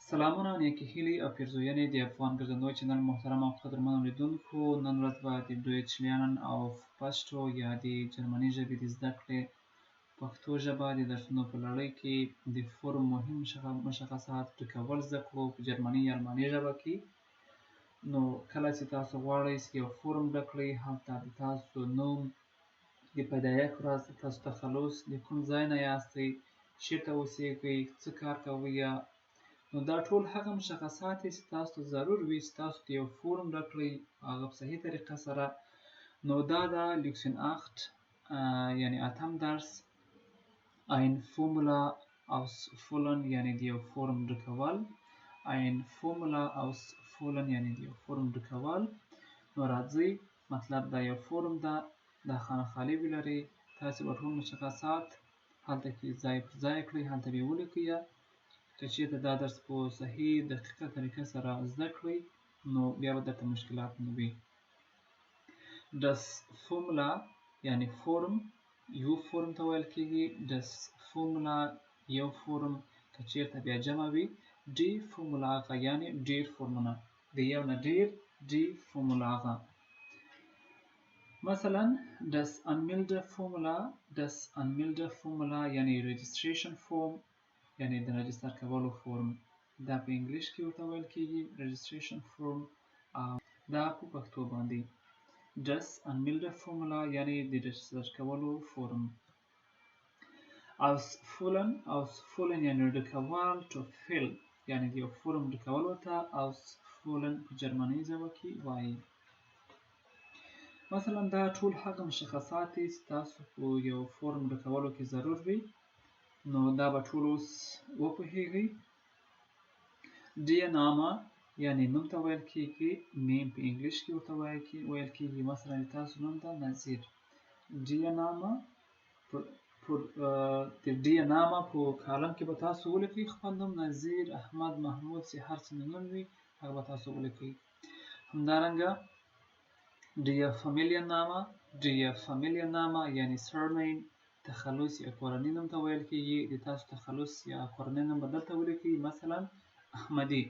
سلامونه نیکې هیلې او پیرزوینې د افغان ګرځندوی چینل محترم او قدرمنو لیدونکو. نن ورځ به د دویچ لرنن او پشتو یا د جرمني ژبې د زده کړې پښتو ژبه د درسونو په لړۍ کې د فورم مهم مشخصات ډکول زده کړو په جرمني یا الماني ژبه کې. نو کله چې تاسو غواړئ چې یو فورم ډک کړئ، هلته د تاسو نوم، د پیدایښت ورځ، تاسو تخلص، د کوم ځای نه یاستئ، چیرته اوسیږئ، څه کار کوئ، نو دا ټول هغه مشخصات دي چې تاسو ته ضرور وي چې تاسو د یو فورم ډک کړئ هغه په صحیح طریقه سره. نو دا د لیکسن 8 یعنی اتم درس ein Formular Ausfülen یعنی د یو فورم ډکول، ein Formular Ausfülen یعنی د یو فورم ډکول. نو راځئ، مطلب دا یو فورم ده، دا خانه خالي ولري، تاسو به ټول مشخصات هلته کې ځای پر ځای کړئ، هلته به یې ولیکئ. که چېرته دا درس په صحیح دقیقه طریقه سره زده کړئ نو بیا به درته مشکلات نه وي. das Formular یعنی فورم، یو فورم ته ویل کېږي. das Formular یو فورم، که چېرته بیا جمع وي die Formulare یعنی ډېر فورمونه، د یو نه ډېر die Formulare. مثلا das Anmeldeformular یعنی registration form یعنی د رجستر کولو فورم، دا په انګلیش کې ورته ویل کېږي registration form، او دا په پښتو باندې das Anmeldeformular یعنی د رجستر کولو فورم. Ausfülen یعنی ډکول، to fill یعنی د یو فورم ډکولو ته Ausfülen په جرمني ژبه کې وایي. مثلا دا ټول هغه مشخصات دي چې تاسو په یو فورم ډکولو کې ضرور وي. نو دا به ټول اوس وپوهیږئ. Der Name یعنی نوم ته ویل کېږي، نیم په انګلیش کې ورته ویل کېږي. مثلا د تاسو نوم ده نظیر. Der Name د der Name په کالم کې به تاسو ولیکئ خپل نوم، نظیر، احمد، محمود، چې هر څه نوم وي هغه به تاسو ولیکئ. همدارنګه der Familienname یعنی surname، تخلص یا کورنۍ نوم ته ویل کېږي. د تاسو تخلص یا کورنۍ نوم به دلته ولیکئ. مثلا احمدي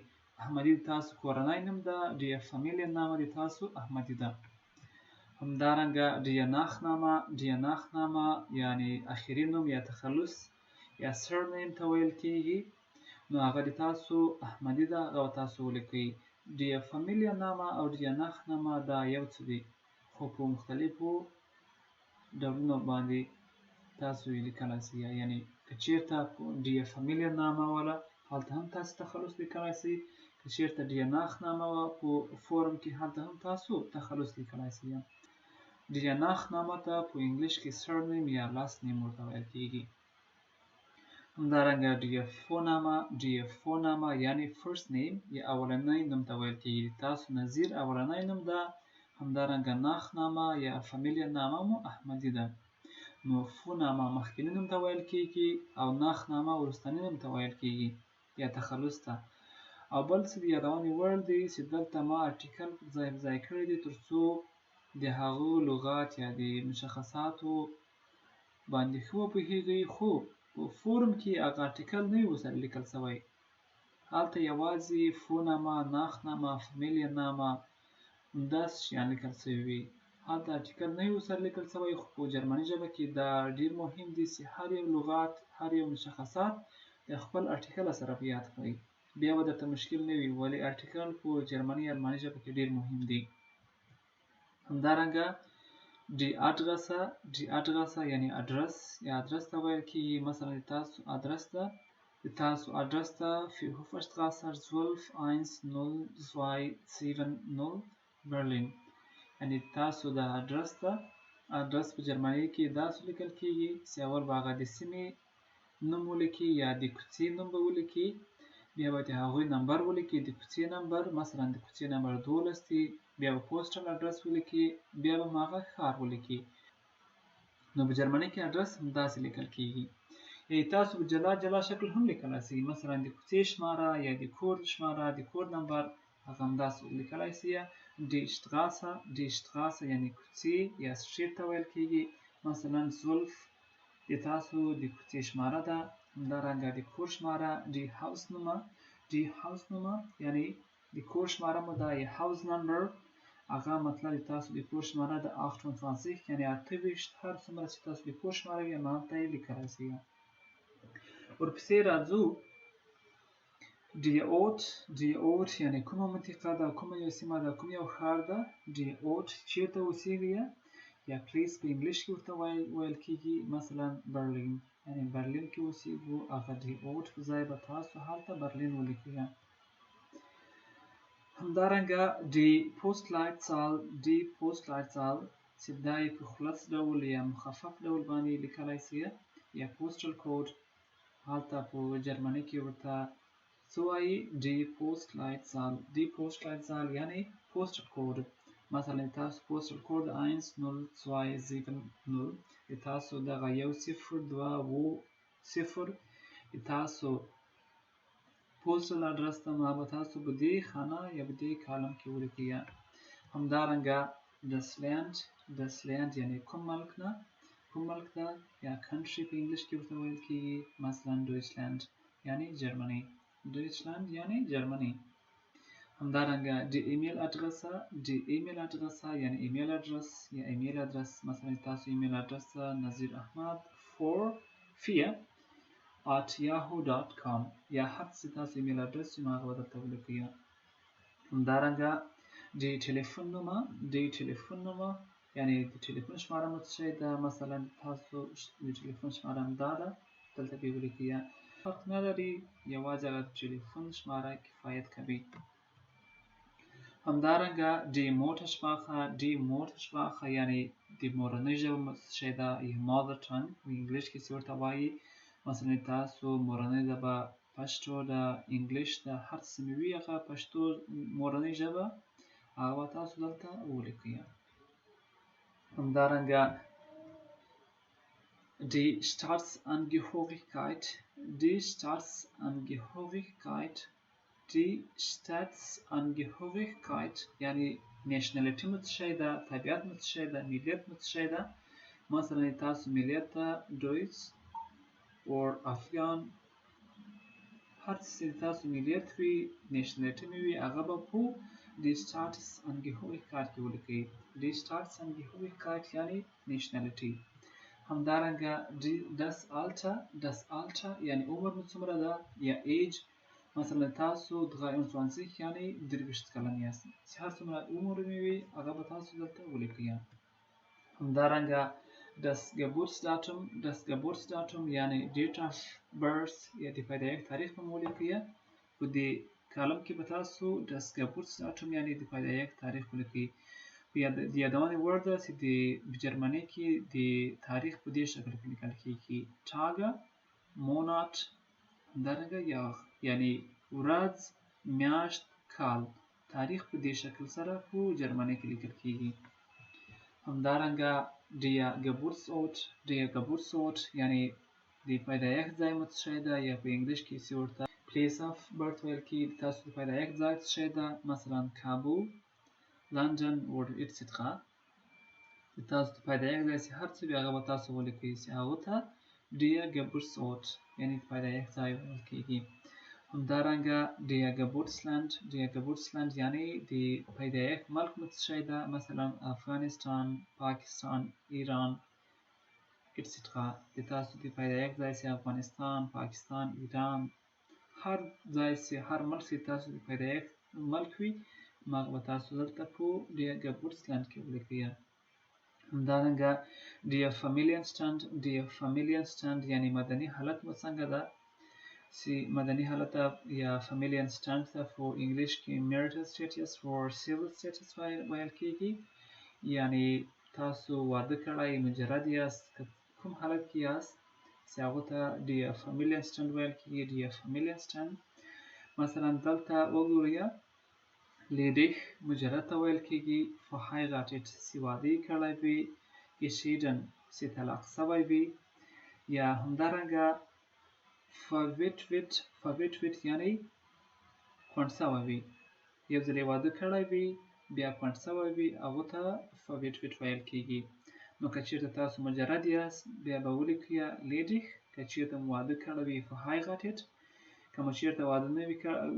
د تاسو کورنۍ نوم ده، der Familienname د تاسو احمدي ده. همدارنګه der Nachname یعنی اخري نوم یا تخلص یا surname ته ویل کېږي، نو هغه د تاسو احمدي ده، هغه تاسو ولیکئ. der Familienname او der Nachname دا یو څه دي، خو په مختلفو ډولونو باندې تاسو یې لیکلی سئ. یعنی که چېرته der Familienname وله هلته هم تاسو تخلص لیکلی سئ، که چېرته der Nachname وه په فورم کې هلته هم تاسو تخلص لیکلی سئ. der Nachname ته په انګلیش کې surname یا last name ورته ویل کېږي. همدارنګه der Vorname یعنی first name یا اولنی نوم ته ویل کېږي. تاسو نظیر اولنی نوم ده. همدارنګه Nachname یا Familienname مو احمدي ده. نو Vorname مخکیني نوم ته ویل کېږي او Nachname وروستني نوم ته ویل کېږي یا تخلص ته. او بل څه د یادونې وړ دی چې دلته ما ارټیکل ځای په ځای کړی دی تر څو د هغو لغات یا د مشخصاتو باندې ښه وپوهیږئ. خو په فورم کې هغه ارټیکل نه وي ورسره لیکل سوی، هلته یوازې Vorname، Nachname، Familienname همداسې شیان لیکل سوي وي، هلته ارټیکل نه وي ورسره لیکل سوی. خو په جرمني ژبه کې دا ډېر مهم دي چې هر یو لغات، هر یو مشخصات د خپل ارټیکل سره په یاد کړئ، بیا به درته مشکل نه وي، ولې ارټیکل په جرمني یا الماني ژبه کې ډېر مهم دي. همدارنګه die Adresse یعنی ادرس یا ادرس ته ویل کېږي. مثلا د تاسو ادرس ده für Hofstraße 121070 برلین. یعنی تاسو د ادرس ده، ادرس په جرمني کې داسې لیکل کېږي چې اول به هغه د سیمې نوم ولیکي یا د کوڅې نوم به ولیکي، بیا به د هغوی نمبر ولیکي، د کوڅې نمبر، مثلا د کوڅې نمبر 12 دی، بیا به پوسټل ادرس ولیکي، بیا به هغه ښار ولیکي. نو په جرمني کې ادرس همداسې لیکل کېږي. یا تاسو په جلا جلا شکل هم لیکلی سئ، مثلا د کوڅې شماره یا د کور شماره، د کور نمبر هغه همداسې لیکلی سئ. die Straße یعنی کوڅې یا سټریټ ته ویل کېږي. مثلا 12 د تاسو د کوڅې شماره ده. همدارنګه د کور شماره، د هاوس نومه die Hausnummer یعنی د کور شماره مو ده یا House number هغه مطلب تاسو د کور شماره د 28 یعنی 28 هر څومره چې تاسو د کور شماره وي همالته یې لیکلی سئ. ورپسې راځو die Ort یعنی کومه منطقه ده کومه یو سیمه ده کوم یو ښار ده. die Ort چیرته اوسیږي یا پلیس په انګلیش کې ورته ویل کیږي مثلا برلین یعنی برلین کې اوسیږو هغه die Ort په ځای به تاسو هلته برلین ولیکئ. همدارنګه die Postleitzahl چې دا یې په خلص ډول یا مخفف ډول باندې لیکلی سئ یا postal code هلته په جرمني کې ورته څه وایي die Postleitzahl یعنی postal code. مثلا تاسو postal code 10270 تاسو دغه 10270 تاسو postal address ته به تاسو په دې خانه یا په دې کالم کې ولیکئ. همدارنګه das Land یعنی کوم ملک ده یا country په انګلیش کې ورته ویل کیږي مثلا Deutschland یعنی جرمني. Deutschland یعنی جرمني. همدارنګه die E-Mail adresse یعنی ایمیل ادرس یا ایمیل ادرس مثلا تاسو ایمیل ادرس nazirahmad4@yahoo.com یا هر څه تاسو ایمیل ادرس چې هغه درته ولیکئ. همدارنګه die Telefonnummer یعنی د ټلیفون شماره مو څه شی ده مثلا تاسو د ټلیفون شماره هم دا ده دلته به یې ولیکئ. فرق نه لري یوازې هغه د ټلیفون شماره کفایت کوي. همدارنګه die Muttersprache یعنی د مورنۍ ژبه مو څه شی ده یا mother tongue په انګلیش کې چې ورته وایي مثلا تاسو مورنۍ ژبه پښتو ده انګلیش ده هر څه مې وي هغه پښتو مورنۍ ژبه هغه تاسو دلته ولیکئ. همدارنګه die Staatsangehörigkeit یعنی نېشنلټي مو څه شی ده طبیعت مو څه شی ده ملیت مو څه شی ده مثلا تاسو ملیت ته Deutsch or Afghan هر څه چې تاسو ملیت وي نېشنلټي مې وي هغه به په die Staatsangehörigkeit کې ولیکئ. die Staatsangehörigkeit یعنی نېشنلټي. همدارنګه das Alter یعنی عمر مو څومره ده یا age مثلا تاسو 23 یعنی 23 کلن یاست چې هر څومره عمر مې وي هغه به تاسو دلته ولیکئ. همدارنګه das Geburtsdatum یعنی date of birth یا د پیدایښت تاریخ به مو ولیکئ. په دې کالم کې به تاسو das Geburtsdatum یعنی د پیدایښت تاریخ ولیکئ. د یادونې وړ ده چې د جرمني کې د تاریخ په دې شکل کې لیکل کیږي Tage Monat همدارنګه یعنی ورځ میاشت کال تاریخ په دې شکل سره په جرمني کې لیکل کیږي. همدارنګه der Geburtsort یعنی د پیدایښت ځای مو څه شی ده یا په انګلیش کې چې ورته place of birth ویل کیږي تاسو د پیدایښت ځای څه شی ده مثلا کابل لندن or etc. تاسو د پیدایښت ځای چې هر څه وي هغه به تاسو ولیکئ چې هغه ته der Geburtsort یعنی د پیدایښت ځای ویل کیږي. همدارنګه der Geburtsland یعنی د پیدایښت ملک مو څه شی ده مثلا افغانستان پاکستان ایران etc. د تاسو د پیدایښت ځای چې افغانستان پاکستان ایران هر ځای چې هر ملک چې تاسو د پیدایښت ملک وي هغه به تاسو دلته په der Geburtsland کې ولیکئ. همدارنګه der Familienstand یعنی مدني حالت مو څنګه ده چې مدني حالت یا Familienstand ته په انګلیش کې marital status or civil status ویل کیږي یعنی تاسو واده کړی مجرد یاست کوم حالت کې یاست چې هغه ته der Familienstand ویل کیږي. der Familienstand مثلا دلته وګورئ ledig مجرد ته ویل کیږي verheiratet چې واده یې کړی وي geschieden چې طلاق شوی وي یا همدارنګه verwitwet یعنی کونډ شوی وي یو ځل یې واده کړی وي بیا کونډ شوی وي هغه ته verwitwet ویل کیږي. نو که چیرته تاسو مجرد یاست بیا به ولیکئ ledig که چیرته مو واده کړی وي verheiratet که مو چېرته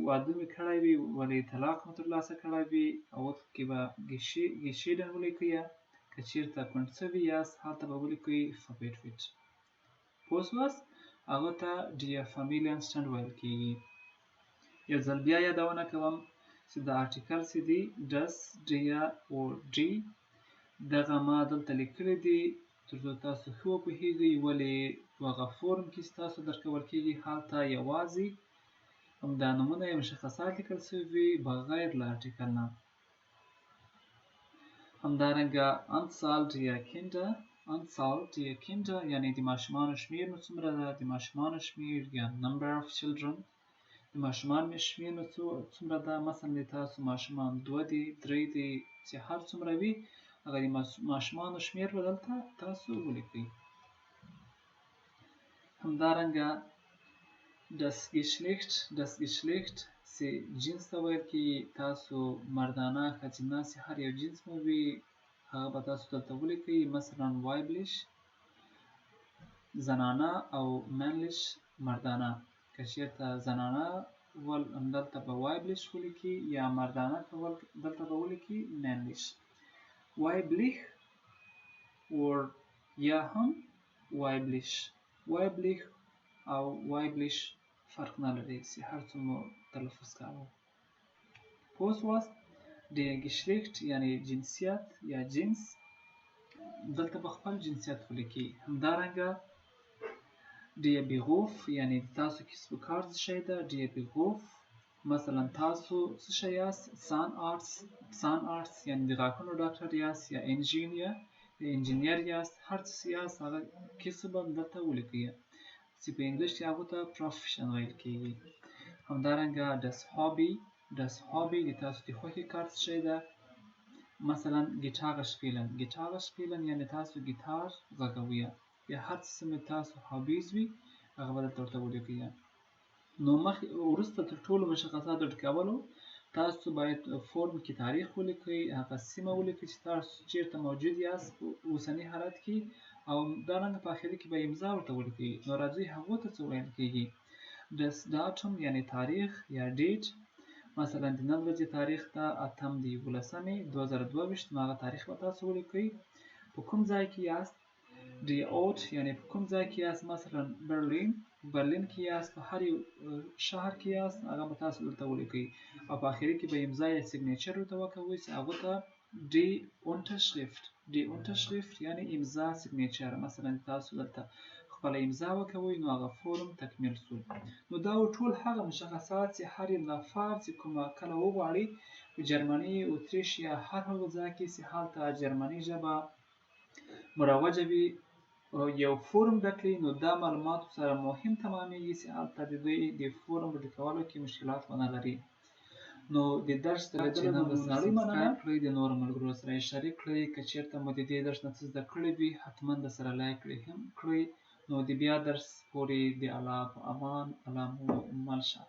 واده مې کړی وي ولې طلاق مو ترلاسه کړی وي هغو کې به ګېشېډن ولیکئ. که چېرته کونډ شوي یاست هلته به ولیکئ فبیټفیټ. پوه شوست؟ هغه ته ډیر فامیلیانسټنډ ویل کېږي. یو ځل بیا یادونه کوم چې د آرټیکل چې دي ډس ډیه او ډي دغه ما دلته لیکلي دي تر څو تاسو ښه وپوهېږئ ولې په هغه فورم کې چې تاسو درکول کېږي هلته یوازې همدا نومونه یا مشخصات لیکل شوي وي بغیر له آرټیکل نه. همدارنګه انسال ډیه کینډر یعنې د ماشومانو شمېر مو څومره ده، د ماشومانو شمېر یا نمبر آف چلډرن، د ماشومانو شمېر مو څومره ده. مثلا د تاسو ماشومان 2 دي 3 دي چې هر څومره وي هغه د ماشومانو شمېر به دلته تاسو ولیکئ. همدارنګه das Geschlecht چې جنس ته ویل کېږي تاسو مردانه ښځینه چې هر یو جنس مو وي هغه به تاسو دلته ولیکئ. مثلا وایبلیش زنانه او منلیش مردانه. که چېرته زنانه ول دلته به وایبلیش ولیکي یا مردانه کول دلته به ولیکي منلیش. وایبلیش یا هم وایبلیش او وایبلیش فرق نه لري چې هر څه مو تلفظ کاوه. پوه شوست؟ ډیر ګشلیخت یعنې جنسیت یا جنس دلته به خپل جنسیت ولیکي. همدارنګه ډیر بیغوف یعنې تاسو کسب و کار څه شی ده. ډیر بیغوف مثلا تاسو څه شی یاست، سان آرټس یعنې د غاښونو ډاکټر یاست یا انجینیر یاست، هر څه یاست هغه کسب هم دلته ولیکئ چې په انګلیش کې هغو ته پروفیشن ویل کېږي. همدارنګه das Hobby د تاسو د خوښې کار څه شی ده. مثلا ګیټاره شپیلن یعنې تاسو ګیټار غږوئ یا هر څه چې تاسو هابیز وي هغه به دلته ورته ولیکئ. نو وروسته تر ټولو مشخصاتو ډکولو تاسو باید فورم کې تاریخ ولیکئ، هغه سیمه ولیکئ چې تاسو چېرته موجود یاست په اوسني حالت کې، او همدارنګه په آخري کې به امضا ورته ولیکئ. نو راځئ هغو ته څه ویل کېږي. das Datum یعنې تاریخ یا ډیټ. مثلا د نن ورځې تاریخ ته 8/11/2022 نو هغه تاریخ به تاسو ولیکئ. په کوم ځای کې یاست. die Ort یعنې په کوم ځای کې یاست. مثلا برلین کې یاست، په هر یو شهر کې یاست هغه به تاسو دلته ولیکئ. او په آخري کې به امضا یا سیګنیچر ورته وکوئ چې هغو ته die Unterschrift یعنې امضا سیګنیچر. مثلا تاسو دلته خپله امضا وکوئ نو هغه فورم تکمیل شو. نو دا ټول هغه مشخصات چې هر یو نفر چې کومه کله وغواړي په جرمني، اتریش یا هر هغه ځای کې چې هلته جرمني ژبه مروجه وي یو فورم ډک کړي، نو دا معلومات سره مهم تمامیږي چې هلته د دوی د فورم په ډکولو کې مشکلات ونه لري. نو د درس د لیدلو نه سبسکرایب کړئ، د نورو ملګرو سره یې شریک کړئ. که چېرته مو د دې درس نه څه زده کړي وي حتما درسره لایک هم کړئ. نو د بیا درس پورې د الله په امان، الله مو مل شه.